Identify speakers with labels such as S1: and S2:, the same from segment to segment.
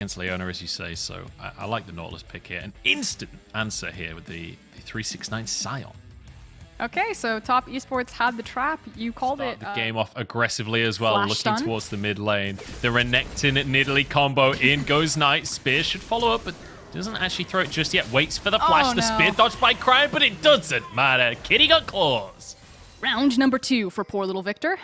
S1: against Leona, as you say, so I like the Nautilus pick here. An instant answer here with the 369 Scion.
S2: Okay, so top esports had the trap. You called
S1: Start
S2: it.
S1: the game off aggressively as well, looking
S2: stun.
S1: towards the mid lane. The Renekton Nidalee combo, in goes Knight. Spear should follow up, but doesn't actually throw it just yet. Waits for the flash.
S2: Oh,
S1: the
S2: no.
S1: spear dodged by Cryon, but it doesn't matter. Kitty got claws.
S2: Round number 2 for poor little Victor.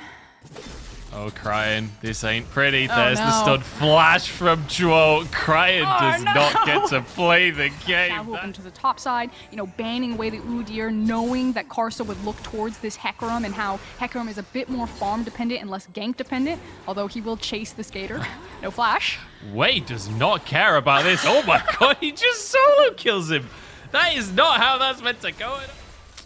S1: Oh, Cryon, this ain't pretty.
S2: Oh,
S1: There's the
S2: no.
S1: stun flash from Duo. Cryon does not get to play the game.
S2: Now moving to the top side, you know, banning away the Udyr, knowing that Karsa would look towards this Hecarim and how Hecarim is a bit more farm dependent and less gank dependent, although he will chase the skater. No flash.
S1: Wei does not care about this. Oh my god, he just solo kills him. That is not how that's meant to go.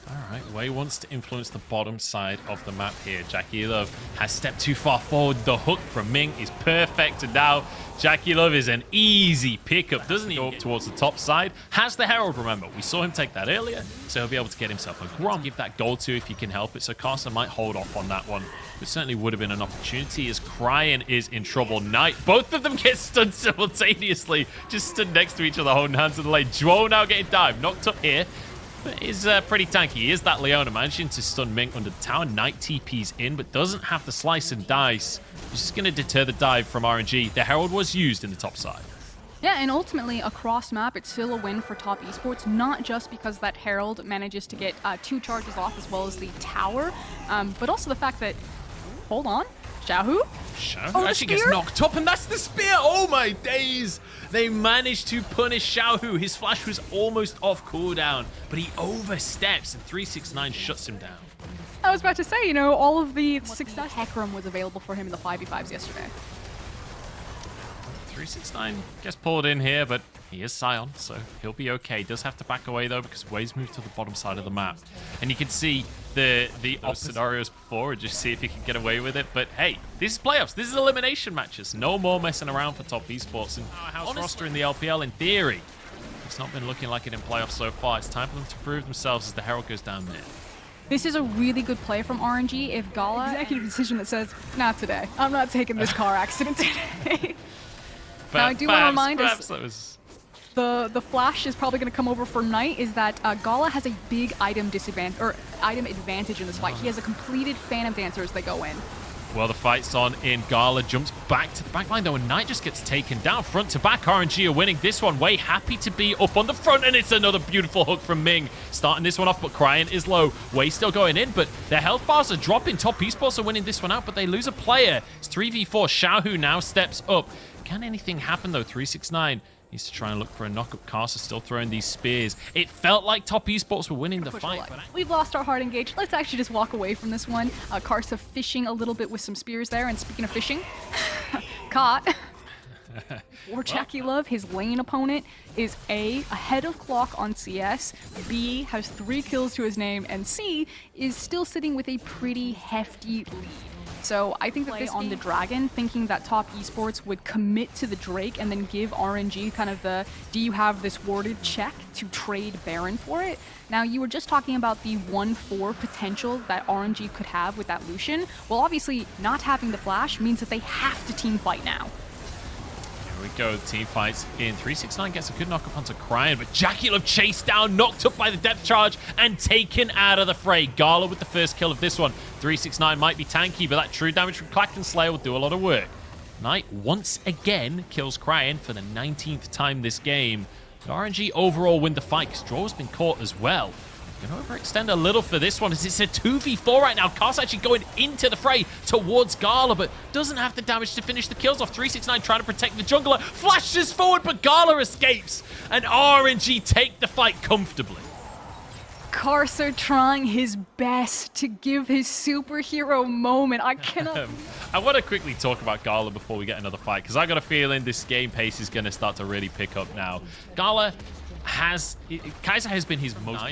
S1: Alright, Wei wants to influence the bottom side of the map here. JackeyLove has stepped too far forward. The hook from Ming is perfect. And now JackeyLove is an easy pickup. Doesn't he go up towards the top side? Has the Herald, remember. We saw him take that earlier, so he'll be able to get himself a Grom. Give that gold to if he can help it. So Carson might hold off on that one. It certainly would have been an opportunity as Cryon is in trouble. Knight, both of them get stunned simultaneously. Just stood next to each other, holding hands in the lane. Duo now getting dived. Knocked up here. But is pretty tanky. He is that Leona, managing to stun Ming under the tower. Knight TP's in, but doesn't have the slice and dice. It's just going to deter the dive from RNG. The Herald was used in the top side.
S2: Yeah, and ultimately, across map, it's still a win for top esports, not just because that Herald manages to get 2 charges off as well as the tower, but also the fact that, hold on, Xiaohu?
S1: Xiaohu actually gets knocked up, and that's the spear. Oh my days! They managed to punish Xiaohu. His flash was almost off cooldown, but he oversteps, and 369 shuts him down.
S2: I was about to say, you know, all of the success Hecarim was available for him in the 5v5s yesterday.
S1: 369 gets pulled in here, but he is Scion, so he'll be okay. Does have to back away, though, because Wei's moved to the bottom side of the map. And you can see the scenarios before and just see if he can get away with it. But hey, this is playoffs. This is elimination matches. No more messing around for top esports. And our house roster in the LPL, in theory, it's not been looking like it in playoffs so far. It's time for them to prove themselves as the Herald goes down there.
S2: This is a really good play from RNG if Gala... Executive decision that says, not today. I'm not taking this car accident today. Now, I do want to remind us, the flash is probably going to come over for Knight, is that Gala has a big item advantage in this fight. He has a completed Phantom Dancer as they go in.
S1: Well, the fight's on in. Gala jumps back to the back line, though, and Knight just gets taken down. Front to back, RNG are winning this one. Wei happy to be up on the front, and it's another beautiful hook from Ming. Starting this one off, but Cryon is low. Wei still going in, but their health bars are dropping. Top esports are winning this one out, but they lose a player. It's 3v4. Xiaohu now steps up. Can anything happen, though? 369 needs to try and look for a knock-up. Karsa still throwing these spears. It felt like top esports were winning the fight. But
S2: We've lost our heart engaged. Let's actually just walk away from this one. Karsa fishing a little bit with some spears there. And speaking of fishing, caught. Or JackeyLove, his lane opponent, is A, ahead of clock on CS, B, has 3 kills to his name, and C, is still sitting with a pretty hefty lead. So I think that this on the Dragon, thinking that top esports would commit to the Drake and then give RNG kind of the, do you have this warded check to trade Baron for it? Now, you were just talking about the 1-4 potential that RNG could have with that Lucian. Well, obviously, not having the flash means that they have to team fight now.
S1: Here we go, team fights in. 369 gets a good knock up onto Cryon, but JackeyLove chased down, knocked up by the depth charge, and taken out of the fray. Gala with the first kill of this one. 369 might be tanky, but that true damage from Klacken Slayer will do a lot of work. Knight once again kills Cryon for the 19th time this game. But RNG overall win the fight, because Draw's been caught as well. Going to overextend a little for this one, as it's a 2v4 right now. Karsa actually going into the fray towards Gala, but doesn't have the damage to finish the kills off. 369 trying to protect the jungler. Flashes forward, but Gala escapes. And RNG take the fight comfortably.
S2: Karsa trying his best to give his superhero moment. I cannot...
S1: I want to quickly talk about Gala before we get another fight, because I got a feeling this game pace is going to start to really pick up now. Gala has... Kaiser has been his most...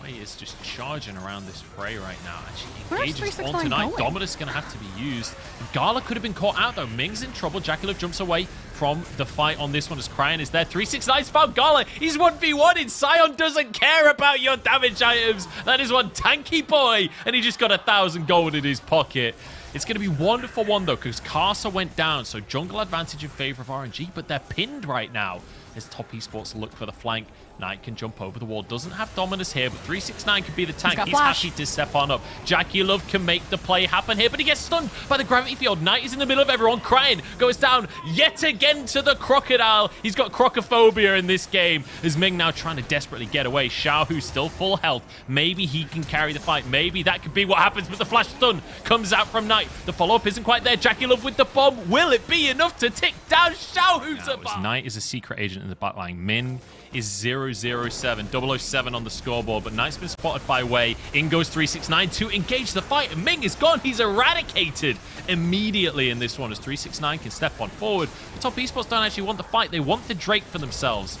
S1: Wei is just charging around this fray right now. Actually engages on tonight. Dominator's going to have to be used. Gala could have been caught out, though. Ming's in trouble. JackeyLove jumps away from the fight on this one as Cryon is there. 369's found Gala. He's 1v1 in. Scion doesn't care about your damage items. That is one tanky boy. And he just got 1,000 gold in his pocket. It's going to be 1 for 1, though, because Kaza went down. So jungle advantage in favor of RNG, but they're pinned right now as Top Esports look for the flank. Knight can jump over the wall. Doesn't have Dominus here, but 369 can be the tank. He's happy to step on up. JackeyLove can make the play happen here, but he gets stunned by the gravity field. Knight is in the middle of everyone, crying. Goes down yet again to the crocodile. He's got crocophobia in this game. As Ming now trying to desperately get away. Xiaohu's still full health. Maybe he can carry the fight. Maybe that could be what happens, but the flash stun comes out from Knight. The follow-up isn't quite there. JackeyLove with the bomb. Will it be enough to tick down Xiaohu's above? Knight is a secret agent in the backline. Min is 007, 007 on the scoreboard, but Knight's been spotted by Wei. In goes 369 to engage the fight, and Ming is gone. He's eradicated immediately in this one as 369 can step on forward. The Top Esports don't actually want the fight. They want the Drake for themselves.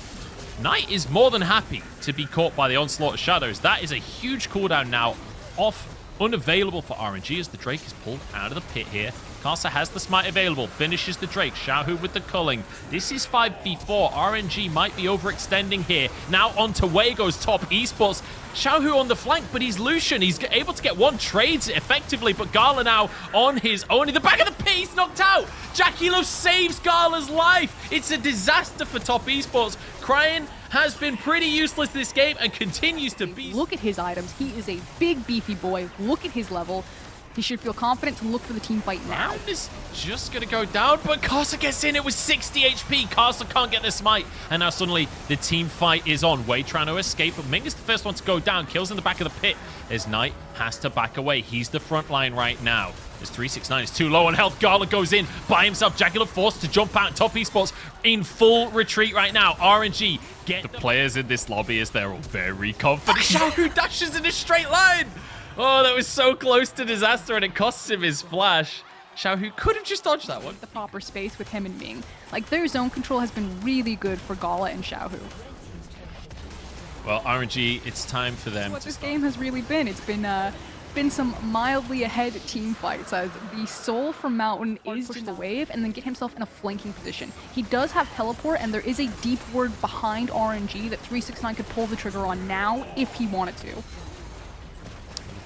S1: Knight is more than happy to be caught by the onslaught of shadows. That is a huge cooldown now off, unavailable for RNG as the Drake is pulled out of the pit here. Kaza has the smite available, finishes the Drake. Xiaohu with the culling. This is 5v4. RNG might be overextending here. Now onto Wei goes Top Esports. Xiaohu on the flank, but he's Lucian. He's able to get one trades effectively, but Gala now on his own. In the back of the pit, he's knocked out. JackeyLove saves Gala's life. It's a disaster for Top Esports. Crying has been pretty useless this game and continues to be.
S2: Look at his items. He is a big, beefy boy. Look at his level. He should feel confident to look for the team fight now.
S1: Round is just going to go down, but Kaza gets in. It was 60 HP. Kaza can't get the smite. And now suddenly the team fight is on. Wei trying to escape, but Ming is the first one to go down. Kills in the back of the pit as Knight has to back away. He's the front line right now. As 369 is too low on health. Gala goes in by himself. JackeyLove forced to jump out. Top Esports in full retreat right now. RNG get the players in this lobby as they're all very confident. Xiaohu dashes in a straight line. Oh, that was so close to disaster, and it costs him his flash. Xiaohu could have just dodged that one.
S2: The proper space with him and Ming. Like, their zone control has been really good for Gala and Xiaohu.
S1: Well, RNG, it's time for them.
S2: What this game has really been. It's been some mildly ahead team fights as the soul from Mountain is push the wave and then get himself in a flanking position. He does have teleport, and there is a deep ward behind RNG that 369 could pull the trigger on now if he wanted to.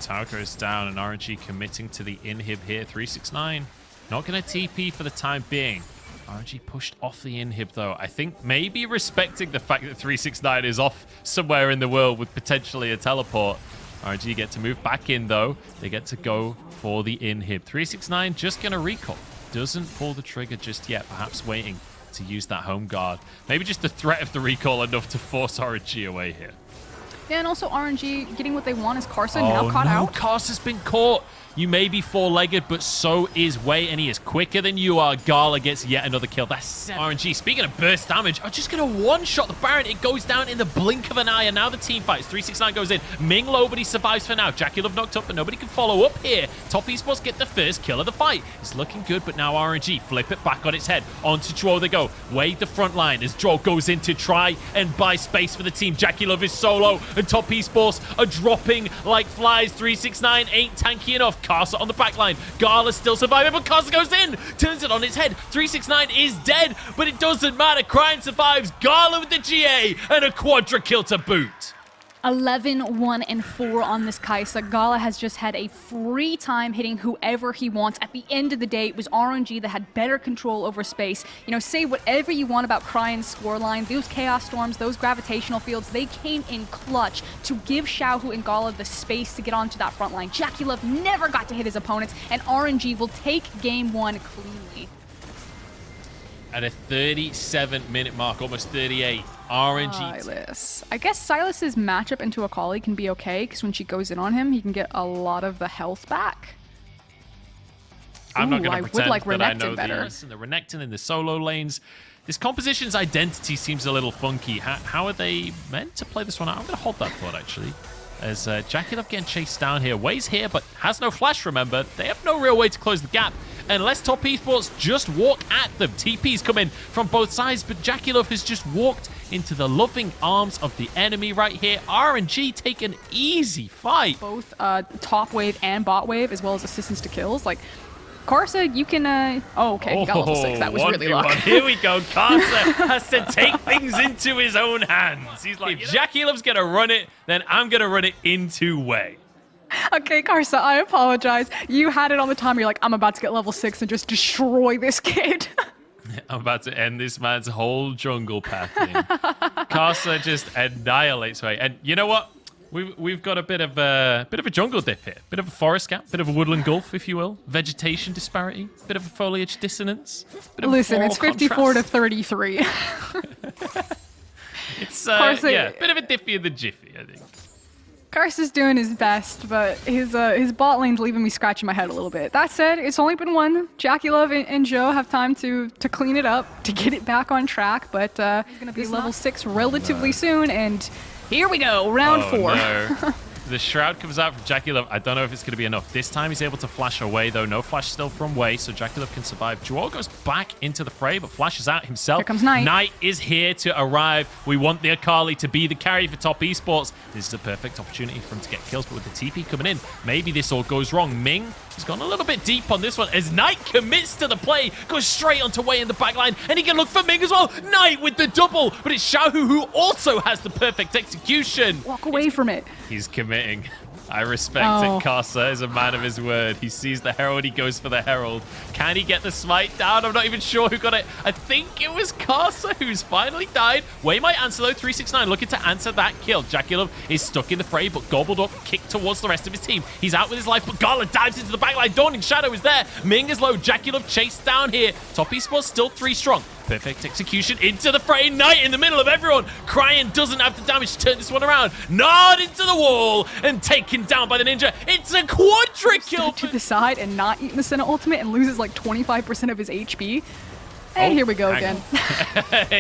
S1: Tower goes down, and RNG committing to the inhib here. 369 not going to TP for the time being. RNG pushed off the inhib, though. I think maybe respecting the fact that 369 is off somewhere in the world with potentially a teleport. RNG get to move back in, though. They get to go for the inhib. 369 just going to recall. Doesn't pull the trigger just yet, perhaps waiting to use that home guard. Maybe just the threat of the recall enough to force RNG away here.
S2: Yeah, and also RNG getting what they want is Carson now caught out.
S1: Carson's been caught. You may be four-legged, but so is Wei, and he is quicker than you are. Gala gets yet another kill. That's RNG. Speaking of burst damage, I'm just going to one-shot the Baron. It goes down in the blink of an eye, and now the team fights. 369 goes in. Ming low, but he survives for now. JackeyLove knocked up, but nobody can follow up here. Top Esports get the first kill of the fight. It's looking good, but now RNG flip it back on its head. Onto Droll they go. Wei the front line as Droll goes in to try and buy space for the team. JackeyLove is solo, and Top Esports are dropping like flies. 369 ain't tanky enough. Kaza on the back line. Gala's still surviving, but Kaza goes in, turns it on its head. 369 is dead, but it doesn't matter. Crime survives. Gala with the GA and a quadra kill to boot.
S2: 11, 1, and 4 on this Kaisa. Gala has just had a free time hitting whoever he wants. At the end of the day, it was RNG that had better control over space. You know, say whatever you want about Cryan's scoreline. Those Chaos Storms, those gravitational fields, they came in clutch to give Xiaohu and Gala the space to get onto that front line. JackeyLove never got to hit his opponents, and RNG will take game 1 cleanly.
S1: At a 37-minute mark, almost 38, RNG.
S2: Silas. I guess Silas's matchup into Akali can be okay, because when she goes in on him, he can get a lot of the health back.
S1: I'm not going to pretend
S2: like
S1: that I know
S2: better.
S1: the Renekton in the solo lanes. This composition's identity seems a little funky. How are they meant to play this one out? I'm going to hold that thought, actually. As JackeyLove getting chased down here. Wei's here, but has no flash, remember. They have no real way to close the gap unless Top Esports just walk at them. TP's come in from both sides, but JackeyLove has just walked into the loving arms of the enemy right here. RNG take an easy fight.
S2: Both top wave and bot wave, as well as assistance to kills. Like, Karsa, you can, oh, okay, he got level 6. That was really luck.
S1: Here we go. Karsa has to take things into his own hands. He's like, if JackeyLove's going to run it, then I'm going to run it into Wei.
S2: Okay, Karsa, I apologize. You had it on the time. You're like, I'm about to get level 6 and just destroy this kid.
S1: I'm about to end this man's whole jungle pathing. Karsa just annihilates me. And you know what? We've got a bit of a jungle dip here. Bit of a forest gap, bit of a woodland gulf, if you will. Vegetation disparity, bit of a foliage dissonance. Bit of
S2: Listen,
S1: a
S2: it's 54 to 33.
S1: It's
S2: Karsa,
S1: yeah, bit of a diffy in the jiffy, I think.
S2: Karsa's doing his best, but his bot lane's leaving me scratching my head a little bit. That said, it's only been one. Jackie Love and Joe have time to clean it up, to get it back on track, but he's going to be level 6 relatively soon, and here we go, round 4.
S1: No. The Shroud comes out from Jackie Love. I don't know if it's going to be enough. This time he's able to flash away, though. No flash still from Wei, so Jackie Love can survive. Juor goes back into the fray, but flashes out himself.
S2: Here comes Knight.
S1: Knight is here to arrive. We want the Akali to be the carry for top esports. This is a perfect opportunity for him to get kills, but with the TP coming in, maybe this all goes wrong. Ming has gone a little bit deep on this one as Knight commits to the play, goes straight onto Wei in the backline, and he can look for Ming as well. Knight with the double, but it's Xiaohu who also has the perfect execution.
S2: Walk away from it.
S1: He's committing. I respect it. Karsa is a man of his word. He sees the Herald, he goes for the Herald. Can he get the smite down? I'm not even sure who got it. I think it was Karsa who's finally died. Wei might answer though. 369 looking to answer that kill. Jackie Love is stuck in the fray, but gobbled up, kicked towards the rest of his team. He's out with his life, but Gala dives into the backline. Dawning Shadow is there. Ming is low. Jackie Love chased down here. Top esports still 3 strong. Perfect execution into the fray. Knight in the middle of everyone. Crying doesn't have the damage to turn this one around. Nod into the wall and taken down by the ninja. It's a quadra kill.
S2: To the side and not eating the Senna ultimate and loses like 25% of his HP. And here we go again.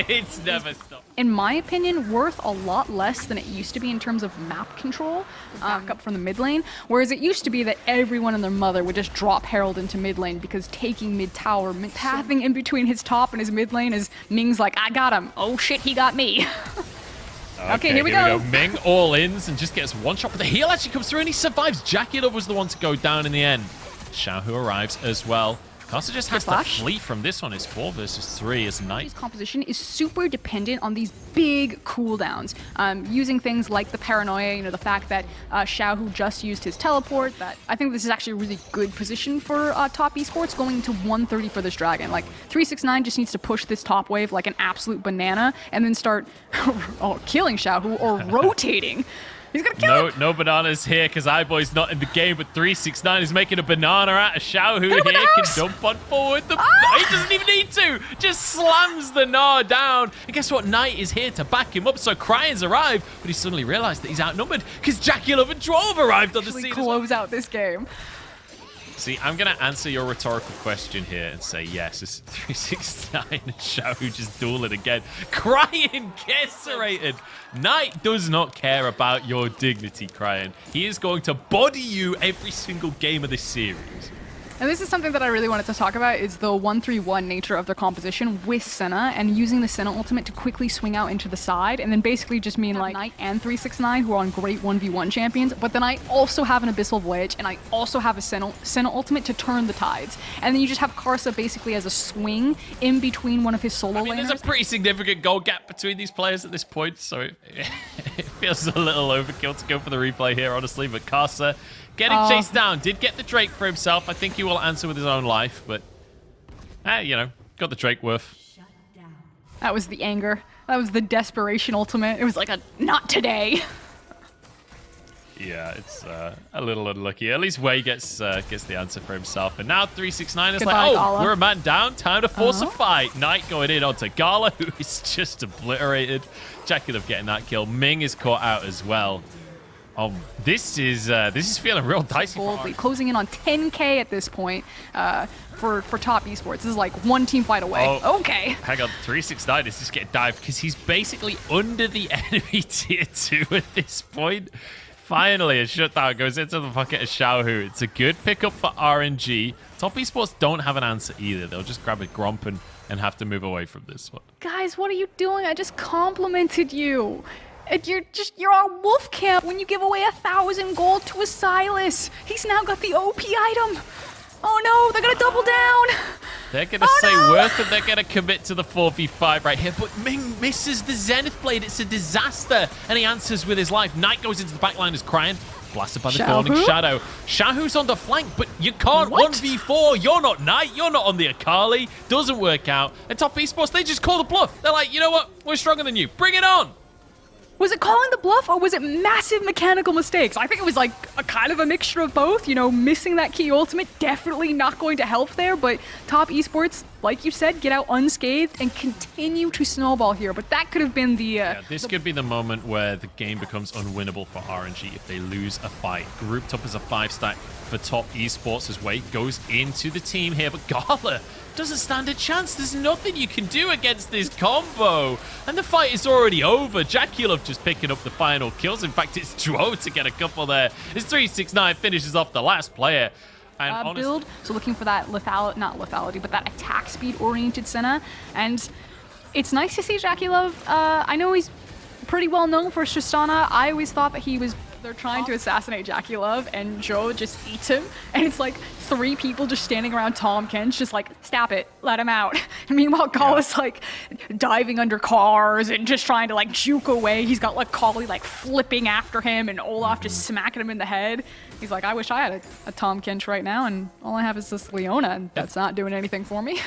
S1: It's never stopped.
S2: In my opinion, worth a lot less than it used to be in terms of map control, back up from the mid lane. Whereas it used to be that everyone and their mother would just drop Herald into mid lane because taking mid tower, pathing in between his top and his mid lane is Ming's like, I got him. Oh shit, he got me. Okay, here we go.
S1: Ming all-ins and just gets one shot, but the heal actually comes through and he survives. Jackie Love was the one to go down in the end. Xiaohu arrives as well. Karsa just has to flee from this one. It's 4 versus 3 as Knight.
S2: His composition is super dependent on these big cooldowns, using things like the paranoia, the fact that Xiaohu just used his teleport. That I think this is actually a really good position for top esports, going to 130 for this dragon. Like 369 just needs to push this top wave like an absolute banana and then start killing Xiaohu or rotating. He's gonna kill him.
S1: No bananas here because iBoy's not in the game, but 369 is making a banana out of Xiaohu here. Can jump on forward. He doesn't even need to. Just slams the Gnar down. And guess what? Knight is here to back him up. So Cryan's arrived, but he suddenly realized that he's outnumbered because Jackie Love and Drove arrived on the scene.
S2: Close out this game.
S1: See, I'm going to answer your rhetorical question here and say yes. It's 369 and Xiaohu just dueling again. Cryan gets Knight does not care about your dignity, Cryan. He is going to body you every single game of this series.
S2: And this is something that I really wanted to talk about, is the 1-3-1 nature of their composition with Senna and using the Senna ultimate to quickly swing out into the side and then basically just mean like Knight and 369 who are on great 1v1 champions, but then I also have an Abyssal Voyage and I also have a Senna ultimate to turn the tides. And then you just have Karsa basically as a swing in between one of his solo laners.
S1: There's a pretty significant goal gap between these players at this point, so it feels a little overkill to go for the replay here, honestly, but Karsa getting chased down. Did get the Drake for himself. I think he will answer with his own life, but, got the Drake worth.
S2: That was the anger. That was the desperation ultimate. It was like a, not today.
S1: Yeah, it's a little unlucky. At least Wei gets the answer for himself. And now 369 is
S2: Goodbye,
S1: like,
S2: Gala.
S1: We're a man down. Time to force a fight. Knight going in onto Gala, who is just obliterated. Jackie Love getting that kill. Ming is caught out as well. This is feeling real dicey.
S2: Closing in on 10K at this point for top esports. This is like one team fight away. Okay.
S1: Hang on, 369 is just getting dived because he's basically under the enemy tier 2 at this point. Finally, a shutdown goes into the pocket of Xiaohu. It's a good pickup for RNG. Top esports don't have an answer either. They'll just grab a Gromp and have to move away from this one.
S2: Guys, what are you doing? I just complimented you. And you're our wolf camp when you give away 1,000 gold to a Silas. He's now got the OP item. Oh no, they're gonna double down.
S1: They're gonna say worth it. They're gonna commit to the 4v5 right here. But Ming misses the Zenith Blade. It's a disaster. And he answers with his life. Knight goes into the backline as Cryan blasted by the Dawning Shadow. Shahu's on the flank, but you can't 1v4. You're not Knight. You're not on the Akali. Doesn't work out. And Top Esports, they just call the bluff. They're like, you know what? We're stronger than you. Bring it on.
S2: Was it calling the bluff or was it massive mechanical mistakes? I think it was like a kind of a mixture of both. You know, missing that key ultimate, definitely not going to help there. But Top Esports, like you said, get out unscathed and continue to snowball here. But that could have been the...
S1: this could be the moment where the game becomes unwinnable for RNG if they lose a fight. Grouped up as a 5-stack for Top Esports as Wade goes into the team here. But Gala doesn't stand a chance. There's nothing you can do against this combo. And the fight is already over. JackeyLove just picking up the final kills. In fact, it's Dwo to get a couple there. It's 369 finishes off the last player. And
S2: build, so looking for that not lethality, but that attack speed oriented Senna. And it's nice to see JackeyLove. I know he's pretty well known for Tristana. I always thought that they're trying to assassinate JackeyLove and Joe just eats him. And it's like 3 people just standing around Tom Kench just like, stab it, let him out. And meanwhile, Gala's like diving under cars and just trying to like juke away. He's got like Kali like flipping after him and Olaf just smacking him in the head. He's like, I wish I had a Tom Kench right now and all I have is this Leona and that's not doing anything for me.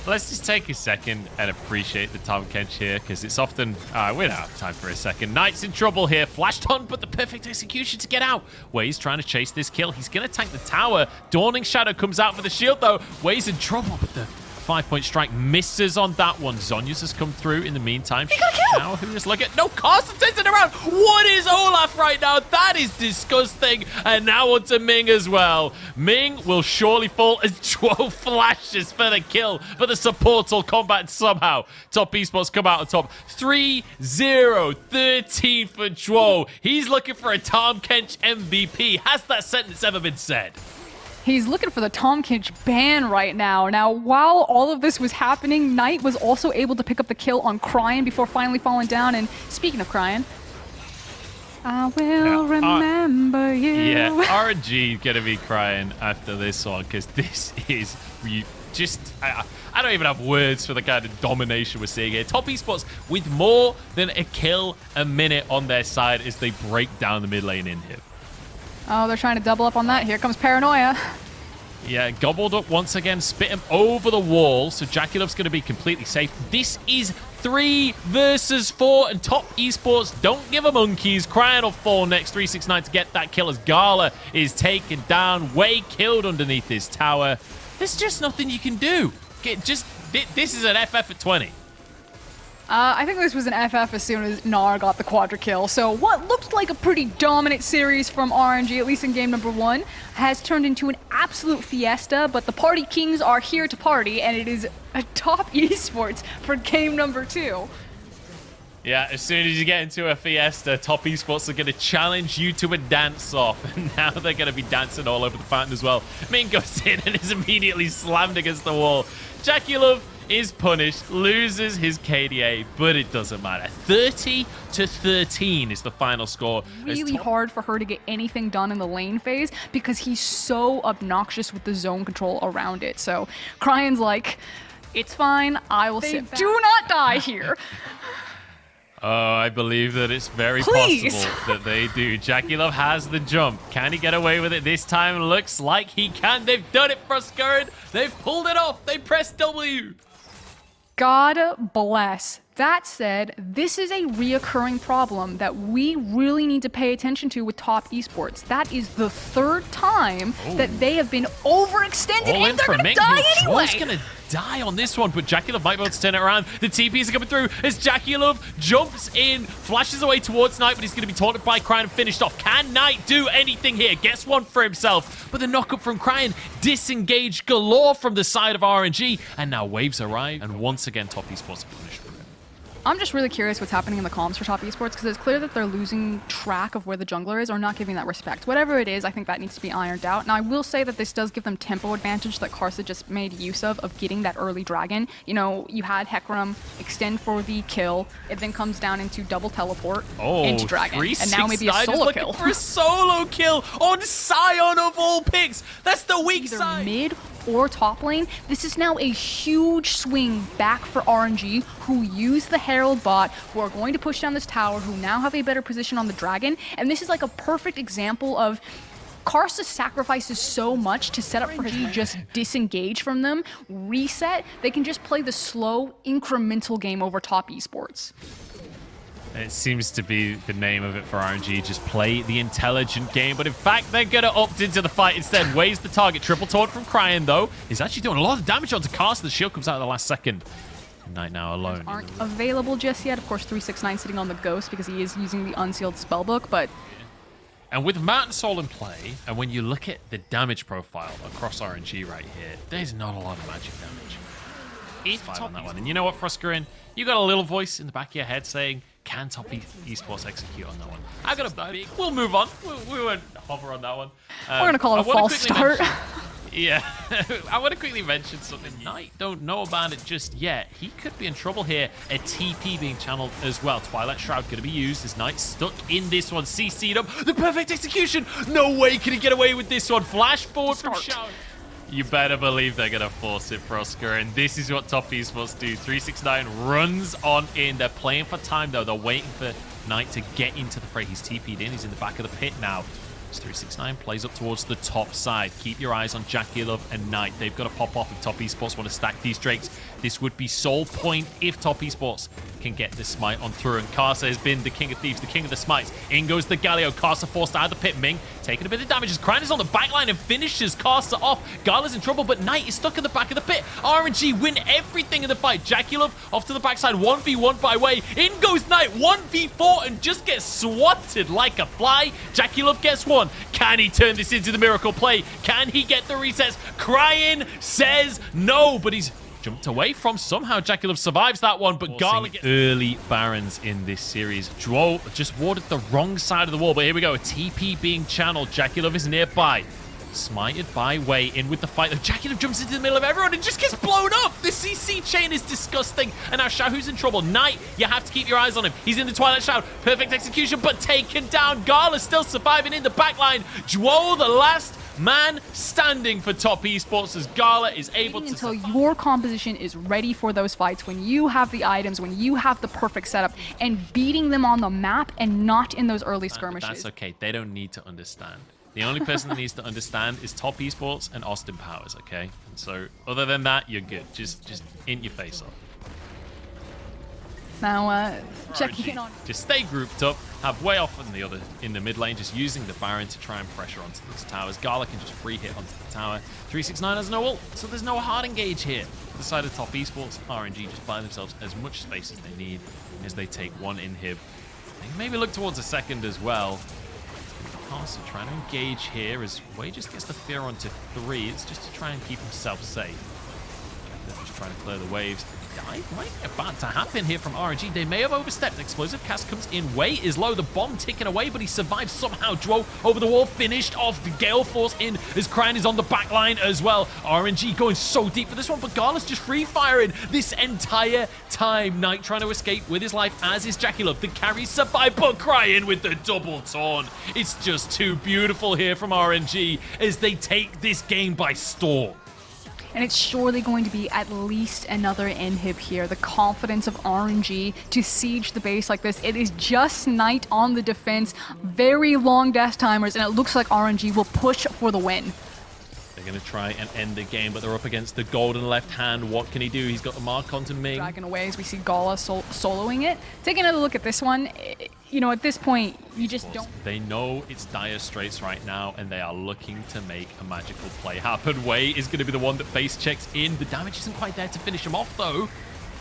S1: Let's just take a second and appreciate the Tom Kench here, because it's often... we don't have time for a second. Knight's in trouble here. Flashed on, but the perfect execution to get out. Way's trying to chase this kill. He's going to tank the tower. Dawning Shadow comes out for the shield, though. Way's in trouble, but the 5-point strike misses on that one. Zhonya's has come through in the meantime. Now, who just look at... No, Carson turns it around. What is Olaf right now? That is disgusting. And now onto Ming as well. Ming will surely fall as Dwo flashes for the kill. But the support will combat somehow. Top Esports come out on top. 3-0-13 for Dwo. He's looking for a Tom Kench MVP. Has that sentence ever been said?
S2: He's looking for the Tom Kench ban right now. Now, while all of this was happening, Knight was also able to pick up the kill on Cryan before finally falling down. And speaking of Cryan, I will remember you.
S1: Yeah, RNG gonna be crying after this one, because this is just... I don't even have words for the kind of domination we're seeing here. Top Esports with more than a kill a minute on their side as they break down the mid lane in here.
S2: Oh, they're trying to double up on that. Here comes Paranoia.
S1: Yeah, gobbled up once again, spit him over the wall, so JackeyLove's going to be completely safe. This is 3 versus 4, and Top Esports don't give a monkeys. Cryan will fall next, 369 to get that kill as Gala is taken down. Way killed underneath this tower. There's just nothing you can do. This is an FF at 20.
S2: I think this was an FF as soon as Gnar got the quadra kill. So what looked like a pretty dominant series from RNG, at least in game number 1, has turned into an absolute fiesta. But the Party Kings are here to party, and it is a Top Esports for game number 2.
S1: Yeah, as soon as you get into a fiesta, Top Esports are going to challenge you to a dance-off. And now they're going to be dancing all over the fountain as well. Ming goes in and is immediately slammed against the wall. JackeyLove is punished, loses his KDA, but it doesn't matter. 30-13 is the final score.
S2: Really hard for her to get anything done in the lane phase because he's so obnoxious with the zone control around it. So Cryan's like, it's fine, I will sit. Do not die here.
S1: Oh, I believe that it's very possible that they do. JackeyLove has the jump. Can he get away with it this time? Looks like he can. They've done it, Frostgurd. They've pulled it off. They pressed W.
S2: God bless. That said, this is a reoccurring problem that we really need to pay attention to with Top Esports. That is the 3rd time that they have been overextended and they're going to die anyway.
S1: Joel's going to die on this one, but JackeyLove might be able to turn it around. The TPs are coming through as JackeyLove jumps in, flashes away towards Knight, but he's going to be taunted by Cryan and finished off. Can Knight do anything here? Gets one for himself, but the knock-up from Cryan, disengaged galore from the side of RNG, and now waves arrive, and once again, Top Esports are punished.
S2: I'm just really curious what's happening in the comms for Top Esports because it's clear that they're losing track of where the jungler is or not giving that respect. Whatever it is, I think that needs to be ironed out. Now, I will say that this does give them tempo advantage that Karsa just made use of getting that early dragon. You know, you had Hecarim extend for the kill. It then comes down into double teleport into dragon. And now maybe a solo kill.
S1: For a solo kill on Sion of all picks. That's the weak side.
S2: Mid or top lane, this is now a huge swing back for RNG, who use the Herald bot, who are going to push down this tower, who now have a better position on the dragon. And this is like a perfect example of Karsa sacrifices so much to set up for his lane. Just disengage from them, reset. They can just play the slow, incremental game over top esports.
S1: It seems to be the name of it for RNG, just play the intelligent game. But in fact, they're going to opt into the fight instead. Weighs the target. Triple taunt from Cryan, though. He's actually doing a lot of damage onto Karsa. The shield comes out at the last second. Knight now alone.
S2: Aren't available just yet. Of course, 369 sitting on the Ghost because he is using the unsealed spellbook, but...
S1: And with Mountain Soul in play, and when you look at the damage profile across RNG right here, there's not a lot of magic damage. It's 5 on that one. And you know what, Fruskerin? You got a little voice in the back of your head saying, can top Esports execute on that one? I got a big... We'll move on. We won't hover on that one.
S2: We're going to call it a false start.
S1: Yeah, I want to quickly mention something. Knight don't know about it just yet. He could be in trouble here. A TP being channeled as well. Twilight Shroud going to be used as Knight stuck in this one. CC'd up. The perfect execution. No way can he get away with this one. Flash forward from Shroud. You better believe they're going to force it, Frosker. And this is what top esports do. 369 runs on in. They're playing for time, though. They're waiting for Knight to get into the fray. He's TP'd in. He's in the back of the pit now. 369 plays up towards the top side. Keep your eyes on JackeyLove and Knight. They've got to pop off if top esports want to stack these drakes. This would be sole point if top esports can get this smite on through. And Karsa has been the king of thieves, the king of the smites. In goes the Galio. Karsa forced out of the pit. Ming taking a bit of damage as Cryan is on the backline and finishes Karsa off. Gala's in trouble, but Knight is stuck in the back of the pit. RNG win everything in the fight. JackeyLove off to the backside. 1v1 by way. In goes Knight. 1v4 and just gets swatted like a fly. JackeyLove gets one. Can he turn this into the miracle play? Can he get the resets? Cryan says no, but he's jumped away from somehow. JackeyLove survives that one, but Gala gets early Barons in this series. Dwo just warded the wrong side of the wall, but here we go. A TP being channeled. JackeyLove is nearby. Smited by Wei in with the fight. JackeyLove jumps into the middle of everyone and just gets blown up. The CC chain is disgusting. And now Shahu's in trouble. Knight, you have to keep your eyes on him. He's in the Twilight Shroud. Perfect execution, but taken down. Gala still surviving in the backline. Dwo, the last man standing for top esports as Gala is able to
S2: until your composition is ready for those fights, when you have the items, when you have the perfect setup, and beating them on the map and not in those early skirmishes.
S1: That's okay. They don't need to understand. The only person that needs to understand is top esports and Austin Powers, okay? And so other than that, you're good. Just in your face off.
S2: Now, checking in on...
S1: Just stay grouped up, have way off in the mid lane, just using the Baron to try and pressure onto these towers. Gala can just free hit onto the tower. 369 has no ult, so there's no hard engage here. For the side of top esports, RNG just buy themselves as much space as they need as they take one inhib. They can maybe look towards a second as well. Karsa trying to engage here as Wei just gets the fear onto 3. It's just to try and keep himself safe. They're just trying to clear the waves. Dive might be about to happen here from RNG. They may have overstepped. Explosive cast comes in. Wei is low. The bomb ticking away, but he survives somehow. Dwo over the wall, finished off. The Gale Force in as Cryan is on the back line as well. RNG going so deep for this one, but Gala's just free firing this entire time. Knight trying to escape with his life, as is JackeyLove. The carry survived, but Cryan with the double taunt. It's just too beautiful here from RNG as they take this game by storm.
S2: And it's surely going to be at least another inhib here. The confidence of RNG to siege the base like this. It is just Knight on the defense. Very long death timers, and it looks like RNG will push for the win.
S1: They're going to try and end the game, but they're up against the golden left hand. What can he do? He's got the mark onto Ming.
S2: Dragging away as we see Gala soloing it. Taking another look at this one, you know, at this point, you just don't...
S1: They know it's dire straits right now, and they are looking to make a magical play happen. Wei is going to be the one that face checks in. The damage isn't quite there to finish him off, though.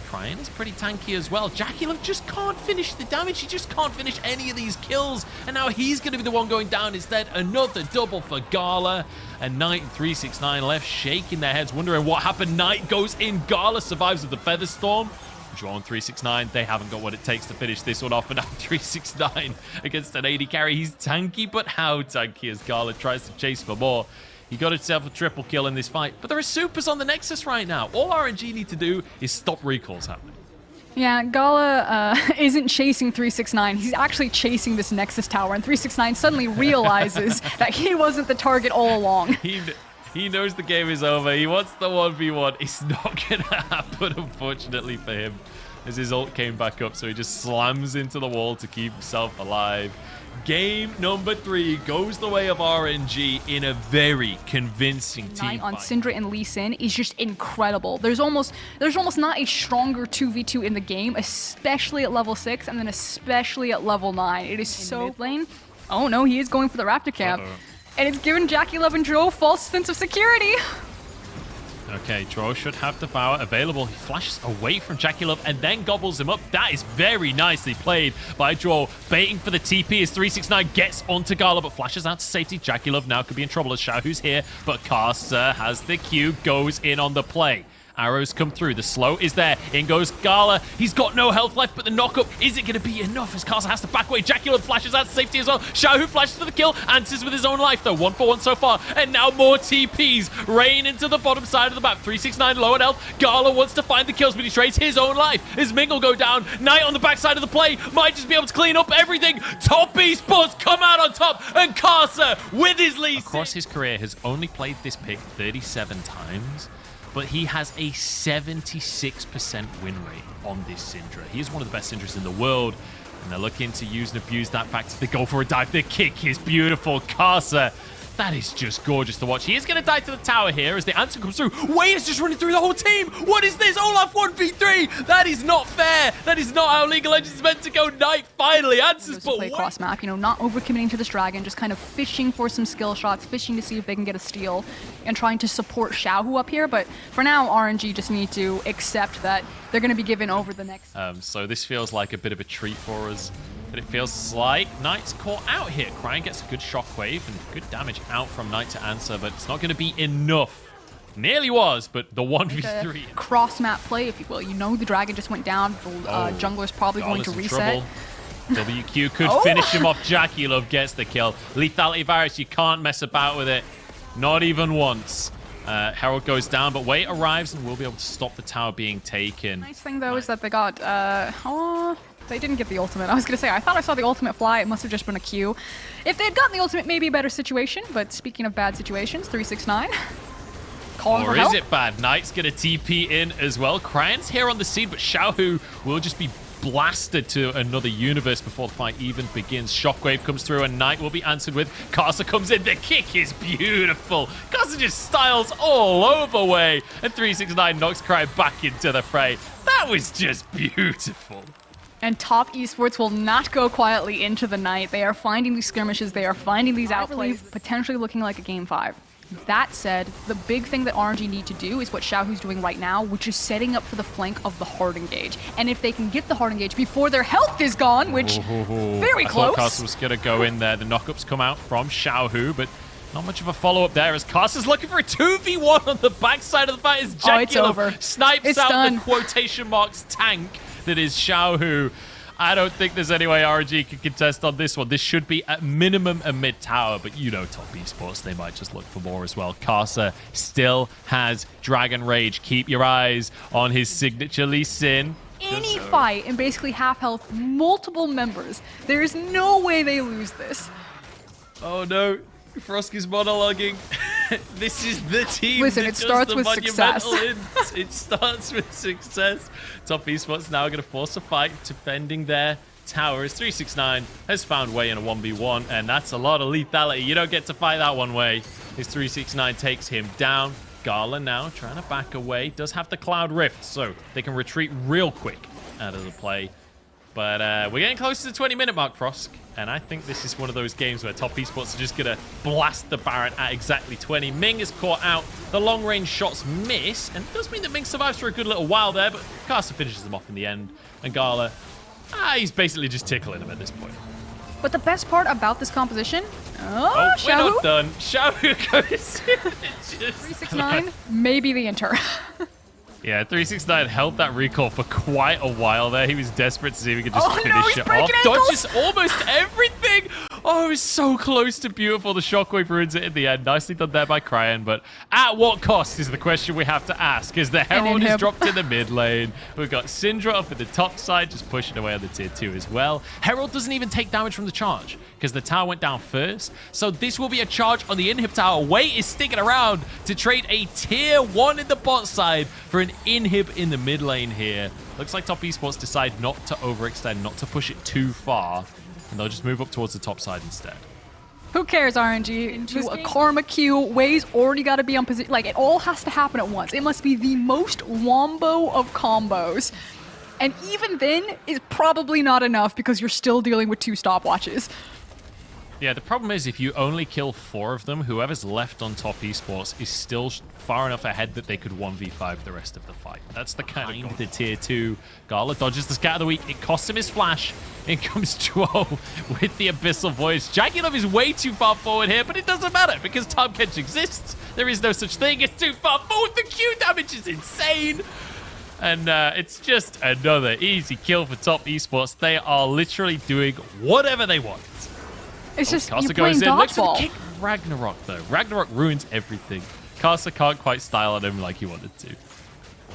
S1: Cryan is pretty tanky as well. JackeyLove just can't finish the damage. He just can't finish any of these kills. And now he's going to be the one going down instead. Another double for Gala. And Knight and 369 left shaking their heads, wondering what happened. Knight goes in. Gala survives with the Feather Storm. Dwo and 369, they haven't got what it takes to finish this one off. And now 369 against an 80 carry. He's tanky, but how tanky as Gala tries to chase for more. He got himself a triple kill in this fight, but there are supers on the Nexus right now. All RNG need to do is stop recalls happening.
S2: Yeah, Gala isn't chasing 369. He's actually chasing this Nexus tower, and 369 suddenly realizes that he wasn't the target all along.
S1: He He knows the game is over. He wants the 1v1. It's not going to happen, unfortunately for him, as his ult came back up. So he just slams into the wall to keep himself alive. Game number 3 goes the way of RNG in a very convincing team
S2: on
S1: fight.
S2: Syndra and Lee Sin is just incredible. There's almost not a stronger 2v2 in the game, especially at level 6 and then especially at level 9. It is so mid lane. Oh no, he is going for the Raptor camp. And it's given JackeyLove and Drow a false sense of security.
S1: Okay, Drow should have Devour available. He flashes away from JackeyLove and then gobbles him up. That is very nicely played by Drow. Baiting for the TP as 369 gets onto Gala, but flashes out to safety. JackeyLove now could be in trouble as Xiaohu's here, but Karsa has the Q, goes in on the play. Arrows come through. The slow is there. In goes Gala. He's got no health left, but the knockup, is it going to be enough as Karsa has to back away? JackeyLove flashes out to safety as well. Xiaohu flashes for the kill. Answers with his own life, though. 1-for-1 so far. And now more TPs rain into the bottom side of the map. 369 low on health. Gala wants to find the kills, but he trades his own life as Mingle go down. Knight on the backside of the play. Might just be able to clean up everything. Top Esports come out on top. And Karsa with his lead. Across his career has only played this pick 37 times. But he has a 76% win rate on this Syndra. He is one of the best Syndras in the world, and they're looking to use and abuse that fact. They go for a dive. The kick is beautiful. Karsa, that is just gorgeous to watch. He is going to die to the tower here as the answer comes through. Wade is just running through the whole team. What is this? Olaf 1v3. That is not fair. That is not how League of Legends is meant to go. Knight finally answers, but
S2: play cross map, you know, not overcommitting to this dragon, just kind of fishing for some skill shots, fishing to see if they can get a steal, and trying to support Xiaohu up here. But for now, RNG just need to accept that they're going to be given over the next.
S1: So this feels like a bit of a treat for us. But it feels like Knight's caught out here. Cryan gets a good shockwave and good damage out from Knight to answer, but it's not going to be enough. Nearly was, but the 1v3.
S2: Cross-map play, if you will. You know the dragon just went down. The jungler's probably going to reset.
S1: WQ could finish him off. JackeyLove gets the kill. Lethality virus, you can't mess about with it. Not even once. Herald goes down, but Wade arrives and will be able to stop the tower being taken.
S2: Nice thing, though, is that they got... they didn't get the ultimate. I was going to say, I thought I saw the ultimate fly. It must have just been a Q. If they had gotten the ultimate, maybe a better situation. But speaking of bad situations, 369. Calling for help.
S1: Or is it bad? Knight's going to TP in as well. Cryan's here on the scene, but Xiaohu will just be blasted to another universe before the fight even begins. Shockwave comes through and Knight will be answered with. Karsa comes in. The kick is beautiful. Karsa just styles all over Way. And 369 knocks Cryan back into the fray. That was just beautiful.
S2: And Top Esports will not go quietly into the night. They are finding these skirmishes. They are finding these outplays, potentially looking like a Game 5. That said, the big thing that RNG need to do is what Xiaohu's doing right now, which is setting up for the flank of the hard engage. And if they can get the hard engage before their health is gone, which very close.
S1: I thought Karsa was going to go in there. The knockups come out from Xiaohu, but not much of a follow-up there as Karsa's looking for a 2v1 on the backside of the fight as JackeyLove snipes out the quotation marks tank that is Xiaohu. I don't think there's any way RNG can contest on this one. This should be at minimum a mid-tower, but you know Top Esports, they might just look for more as well. Karsa still has Dragon Rage. Keep your eyes on his signature Lee Sin.
S2: Any fight in basically half health, multiple members, there is no way they lose this.
S1: Oh no, Frosky's monologuing. This is the team.
S2: Listen, it starts with success.
S1: It starts with success. Top Esports now going to force a fight, defending their tower as 369 has found Way in a 1v1, and that's a lot of lethality. You don't get to fight that one Way. His 369 takes him down. Gala now trying to back away. Does have the Cloud Rift, so they can retreat real quick out of the play. But we're getting close to the 20-minute mark, Frosk. And I think this is one of those games where Top Esports are just going to blast the Baron at exactly 20. Ming is caught out. The long-range shots miss. And it does mean that Ming survives for a good little while there. But Karsa finishes them off in the end. And Gala, he's basically just tickling him at this point.
S2: But the best part about this composition...
S1: Oh, we're not done. Xiaohu goes in.
S2: 369, maybe the enter.
S1: Yeah, 369 held that recall for quite a while there. He was desperate to see if he could just finish it off.
S2: Ankles.
S1: Dodges almost everything. Oh, it's so close to beautiful. The shockwave ruins it in the end. Nicely done there by Cryan, but at what cost is the question we have to ask, as the Herald is dropped in the mid lane. We've got Syndra up at the top side, just pushing away on the tier 2 as well. Herald doesn't even take damage from the charge, because the tower went down first. So this will be a charge on the inhib tower. Wait is sticking around to trade a tier 1 in the bot side for an inhib in the mid lane here. Looks like Top Esports decide not to overextend, not to push it too far, and they'll just move up towards the top side instead.
S2: Who cares, RNG? Into a karma Q. Way's already got to be on position. Like, it all has to happen at once. It must be the most wombo of combos. And even then, is probably not enough because you're still dealing with 2 stopwatches.
S1: Yeah, the problem is if you only kill 4 of them, whoever's left on Top Esports is still far enough ahead that they could 1v5 the rest of the fight. That's the kind of the tier 2. Gala dodges the Scat of the Week. It costs him his flash. In comes Duo with the Abyssal Voice. JackeyLove is way too far forward here, but it doesn't matter because Time Catch exists. There is no such thing. It's too far forward. The Q damage is insane. And it's just another easy kill for Top Esports. They are literally doing whatever they want.
S2: It's just,
S1: Kasa
S2: you're playing
S1: goes in, looks for the
S2: dodgeball.
S1: kick. Ragnarok, though. Ragnarok ruins everything. Kasa can't quite style on him like he wanted to.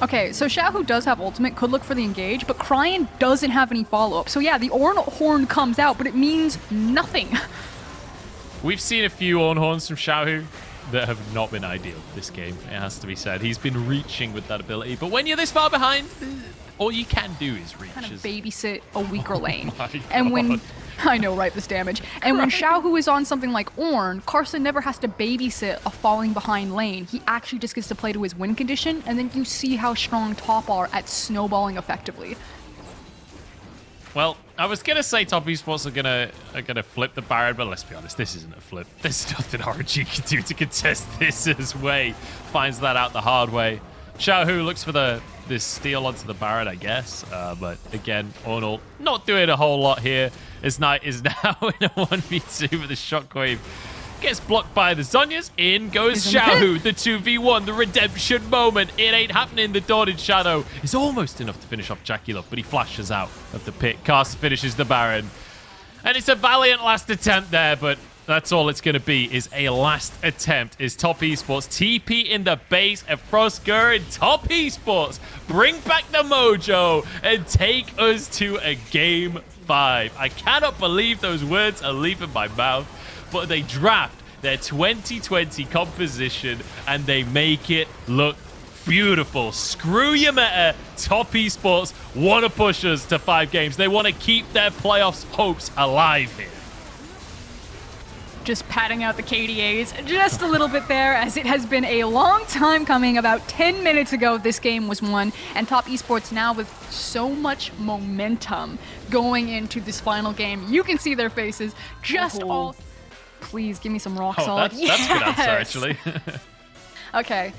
S2: Okay, so Xiaohu does have ultimate, could look for the engage, but Cryan doesn't have any follow-up. So yeah, the Ornn Horn comes out, but it means nothing.
S1: We've seen a few Ornn Horns from Xiaohu that have not been ideal this game, it has to be said. He's been reaching with that ability, but when you're this far behind, all you can do is reach.
S2: Kind of babysit a weaker lane.
S1: My
S2: And
S1: God.
S2: when... I know, right, this damage. And when Xiaohu is on something like Ornn, Carson never has to babysit a falling behind lane. He actually just gets to play to his win condition, and then you see how strong top are at snowballing effectively.
S1: Well, I was gonna say Top Esports are gonna flip the Baron, but let's be honest, this isn't a flip. There's nothing RNG can do to contest this as Way finds that out the hard way. Xiaohu looks for this steal onto the Baron, I guess. But again, Ornn not doing a whole lot here, as Knight is now in a 1v2 with a shockwave. Gets blocked by the Zhonya's. In goes Xiaohu, the 2v1, the redemption moment. It ain't happening. The Dawn Shadow is almost enough to finish off JackeyLove, but he flashes out of the pit. Cast finishes the Baron. And it's a valiant last attempt there, but that's all it's going to be, is a last attempt. Is Top Esports TP in the base and Frostger and Top Esports bring back the mojo and take us to a game 5. I cannot believe those words are leaving my mouth, but they draft their 2020 composition and they make it look beautiful. Screw your meta. Top Esports want to push us to 5 games. They want to keep their playoffs hopes alive here.
S2: Just patting out the KDAs just a little bit there, as it has been a long time coming. About 10 minutes ago, this game was won, and Top Esports now with so much momentum going into this final game. You can see their faces just all... Please, give me some rock solid.
S1: That's a good answer, actually.
S2: Okay.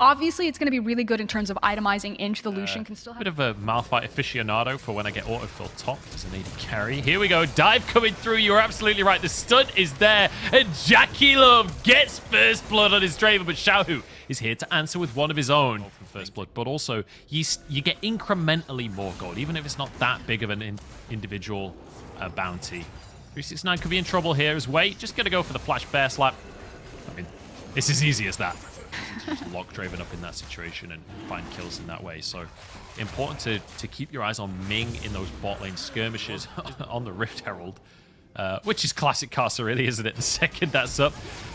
S2: Obviously, it's going to be really good in terms of itemizing into the Lucian. Can still have
S1: Bit of a Malphite aficionado for when I get autofill top as a native carry. Here we go. Dive coming through. You're absolutely right. The stunt is there. And JackeyLove gets first blood on his Draven, but Xiaohu is here to answer with one of his own from first blood. But also, you get incrementally more gold, even if it's not that big of an individual bounty. 369 could be in trouble here as Way. Just going to go for the flash bear slap. I mean, it's as easy as that. Just lock Draven up in that situation and find kills in that way. So important to keep your eyes on Ming in those bot lane skirmishes on the Rift Herald, which is classic Kasa, really, isn't it? The second that's up,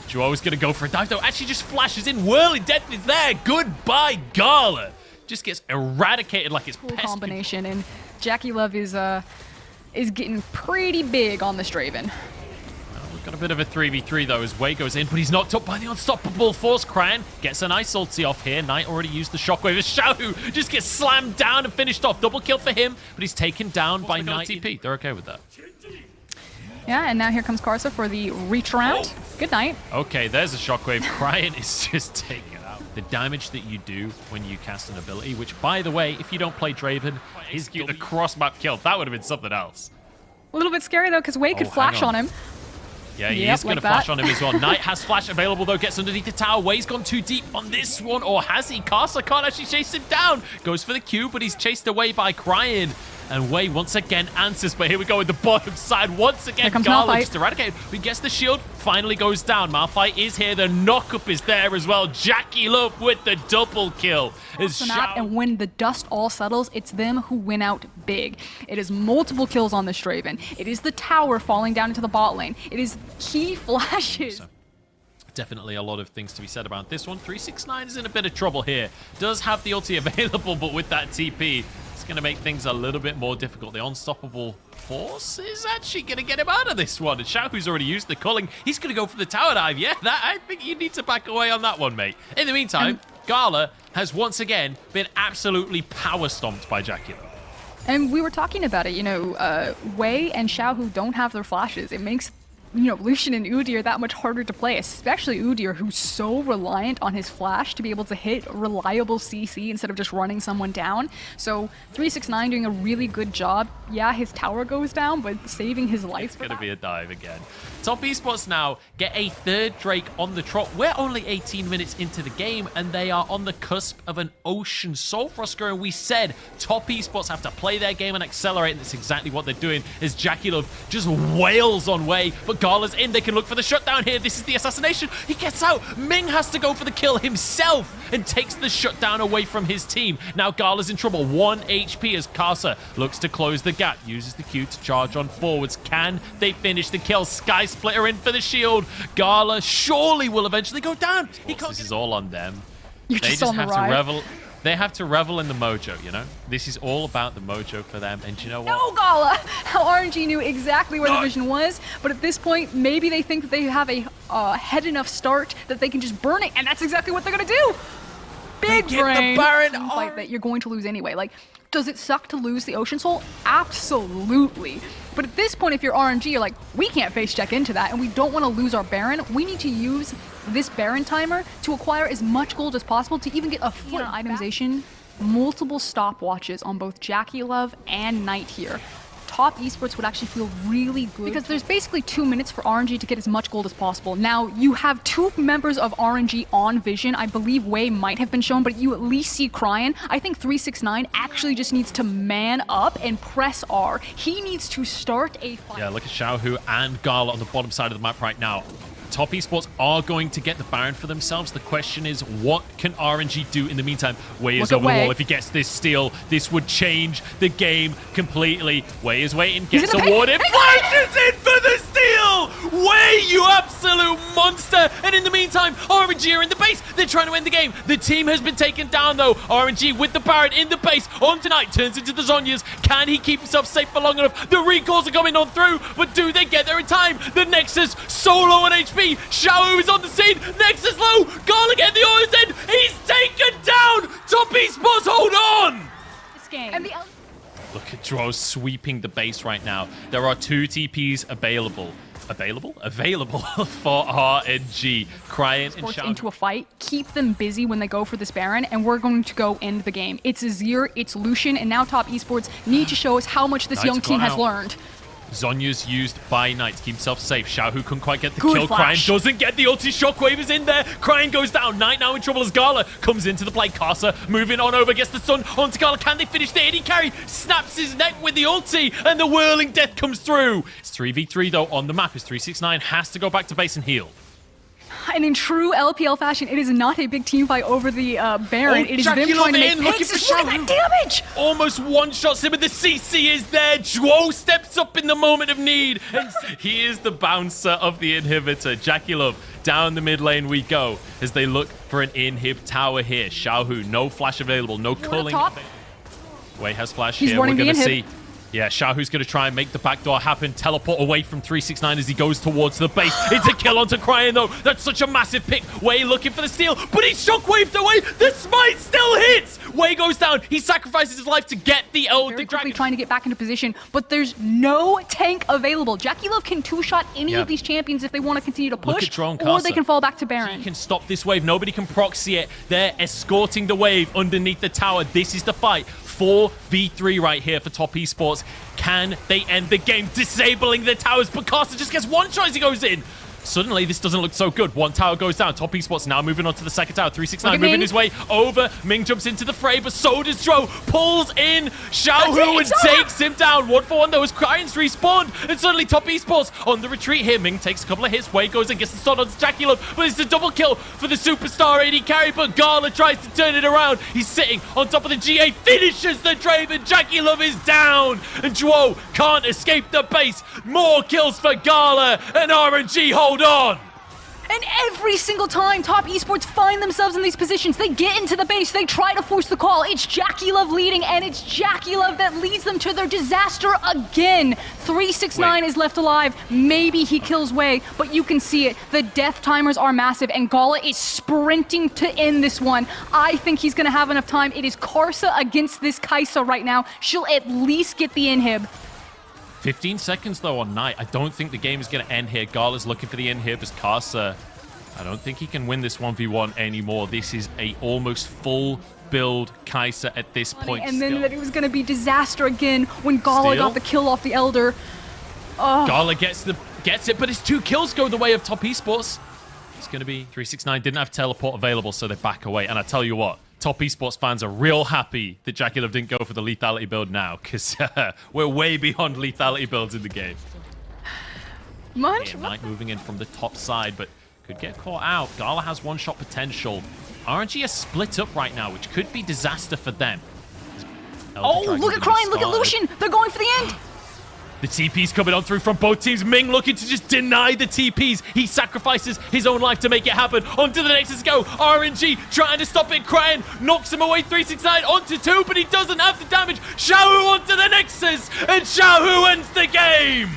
S1: Duo is going to go for a dive, though. Actually just flashes in. Whirling Death is there. Goodbye, Gala. Just gets eradicated like it's
S2: cool combination, and JackeyLove is getting pretty big on this Draven.
S1: Got a bit of a 3v3 though as Way goes in, but he's knocked up by the unstoppable force. Cryan gets a nice ulti off here. Knight already used the shockwave. As Xiaohu just gets slammed down and finished off. Double kill for him, but he's taken down by Knight. TP. They're okay with that.
S2: Yeah, and now here comes Karsa for the reach round. Good night.
S1: Okay, there's a shockwave. Cryan is just taking out the damage that you do when you cast an ability, which, by the way, if you don't play Draven, is the cross-map kill. That would have been something else.
S2: A little bit scary though, because Way could flash on him.
S1: Yeah, he is going to flash on him as well. Knight has flash available, though. Gets underneath the tower. Way's gone too deep on this one, or has he? Kasa can't actually chase him down. Goes for the Q, but he's chased away by Cryan. And Wei once again answers, but here we go with the bottom side. Once again,
S2: comes
S1: Gala
S2: Malphite.
S1: just eradicated. He gets the shield, finally goes down. Malphite is here. The knockup is there as well. JackeyLove with the double kill.
S2: And when the dust all settles, it's them who win out big. It is multiple kills on the Straven. It is the tower falling down into the bot lane. It is key flashes.
S1: Definitely a lot of things to be said about this one. 369 is in a bit of trouble here. Does have the ulti available, but with that TP, it's going to make things a little bit more difficult. The unstoppable force is actually going to get him out of this one. And Xiaohu's already used the culling. He's going to go for the tower dive. Yeah, I think you need to back away on that one, mate. In the meantime, Gala has once again been absolutely power stomped by JackeyLove.
S2: And we were talking about it, you know, Wei and Xiaohu don't have their flashes. It makes, you know, Lucian and Udyr that much harder to play, especially Udyr, who's so reliant on his flash to be able to hit reliable CC instead of just running someone down. So 369 doing a really good job. Yeah, his tower goes down, but saving his life.
S1: It's going to be a dive again. Top Esports now get a third Drake on the trot. We're only 18 minutes into the game, and they are on the cusp of an Ocean Soul Frosker. And we said Top Esports have to play their game and accelerate, and that's exactly what they're doing as JackeyLove just wails on Wei. But Gala's in. They can look for the shutdown here. This is the assassination. He gets out. Ming has to go for the kill himself and takes the shutdown away from his team. Now Gala's in trouble. 1 HP as Kaza looks to close the gap. Uses the Q to charge on forwards. Can they finish the kill? Sky Splitter in for the shield. Gala surely will eventually go down. This is all on them.
S2: You're
S1: They
S2: just
S1: just
S2: on the
S1: have to
S2: ride.
S1: revel. They have to revel in the mojo, you know? This is all about the mojo for them. And you know what?
S2: No, Gala! How RNG knew exactly where the vision was, but at this point, maybe they think that they have a head enough start that they can just burn it, and that's exactly what they're gonna do! Big
S1: They get
S2: brain!
S1: the Baron.
S2: Fight that you're going to lose anyway. Like, does it suck to lose the Ocean Soul? Absolutely. But at this point, if you're RNG, you're like, we can't face check into that, and we don't want to lose our Baron. We need to use this Baron timer to acquire as much gold as possible to even get a foot on itemization. Multiple stopwatches on both JackeyLove and Knight here. Top Esports would actually feel really good because there's basically 2 minutes for RNG to get as much gold as possible. Now, you have 2 members of RNG on vision. I believe Wei might have been shown, but you at least see Cryan. I think 369 actually just needs to man up and press R. He needs to start a fight.
S1: Yeah, look at Xiaohu and Gala on the bottom side of the map right now. Top Esports are going to get the Baron for themselves. The question is, what can RNG do in the meantime? Wei is over the wall. If he gets this steal, this would change the game completely. Wei is waiting, gets awarded. Flashes in for the steal! Wei, you absolute monster! And in the meantime, RNG are in the base. They're trying to end the game. The team has been taken down, though. RNG with the Baron in the base. On tonight, turns into the Zhonyas. Can he keep himself safe for long enough? The recalls are coming on through, but do they get there in time? The Nexus, solo on HP. Xiaohu is on the scene. Nexus low. Gala getting the orders in. He's taken down. Top Esports, hold on.
S2: This game. And
S1: Look at Droz sweeping the base right now. There are 2 TPs available. Available for RNG. Cryan and Xiaohu
S2: into a fight, keep them busy when they go for this Baron, and we're going to go end the game. It's Azir, it's Lucian, and now Top Esports need to show us how much this young team has learned.
S1: Zonya's used by Knight to keep himself safe. Xiaohu couldn't quite get the kill.
S2: Flash.
S1: Cryan doesn't get the ulti. Shockwave is in there. Cryan goes down. Knight now in trouble as Gala comes into the play. Kaza moving on over, gets the stun onto Gala. Can they finish the AD carry? Snaps his neck with the ulti, and the whirling death comes through. It's 3v3 though on the map as 369 has to go back to base and heal.
S2: And in true LPL fashion, it is not a big team fight over the Baron. It is them trying to make
S1: looking for
S2: that damage.
S1: Almost one-shots him, but the CC is there. Zhuo steps up in the moment of need. And he is the bouncer of the inhibitor. JackeyLove, down the mid lane we go as they look for an inhib tower here. Xiaohu, no flash available, no culling. Wei has flash here. We're going to see. Yeah, Xiaohu's going to try and make the backdoor happen. Teleport away from 369 as he goes towards the base. It's a kill onto Cryan, though. That's such a massive pick. Wei looking for the steal, but he's shockwaved away. The smite still hits. Wei goes down. He sacrifices his life to get the Elder Dragon.
S2: Trying to get back into position, but there's no tank available. JackeyLove can two-shot any of these champions if they want to continue to push, or they can fall back to Baron.
S1: He can stop this wave. Nobody can proxy it. They're escorting the wave underneath the tower. This is the fight. 4v3 right here for Top Esports. Can they end the game disabling the towers? But Carson just gets one shot as he goes in. Suddenly, this doesn't look so good. One tower goes down. Top Esports now moving on to the second tower. 369
S2: Look at
S1: moving
S2: Ming.
S1: his way over. Ming jumps into the fray, but so does Dro. Pulls in Xiaohu and takes him down. 1-for-1 though as Cryan's respawned. And suddenly Top Esports on the retreat here. Ming takes a couple of hits. Way goes and gets the stun on Jackie Love. But it's a double kill for the superstar AD carry. But Gala tries to turn it around. He's sitting on top of the GA. Finishes the Draven. Jackie Love is down. And Duo can't escape the base. More kills for Gala. And RNG hold on.
S2: And every single time Top Esports find themselves in these positions, they get into the base, they try to force the call. It's Jackie Love leading, and it's Jackie Love that leads them to their disaster again. 369 is left alive. Maybe he kills Wei, but you can see it. The death timers are massive, and Gala is sprinting to end this one. I think he's going to have enough time. It is Karsa against this Kaisa right now. She'll at least get the inhib.
S1: 15 seconds, though, on Knight. I don't think the game is going to end here. Gala's looking for the inhib as Karsa. I don't think he can win this 1v1 anymore. This is a almost full build Kaisa at this point.
S2: And then that it was going to be disaster again when Gala got the kill off the Elder.
S1: Gala gets it, but his 2 kills go the way of Top Esports. It's going to be 369. Didn't have teleport available, so they back away. And I tell you what, Top Esports fans are real happy that Jackie Love didn't go for the lethality build now, because we're way beyond lethality builds in the game. Knight moving in from the top side, but could get caught out. Gala has one-shot potential. RNG are split up right now, which could be disaster for them.
S2: Oh, look at Cryan, look at Lucian. They're going for the end.
S1: The TP's coming on through from both teams. Ming looking to just deny the TPs. He sacrifices his own life to make it happen. Onto the Nexus go. RNG trying to stop it. Cryan knocks him away. 369 onto 2, but he doesn't have the damage. Xiaohu onto the Nexus, and Xiaohu ends the game.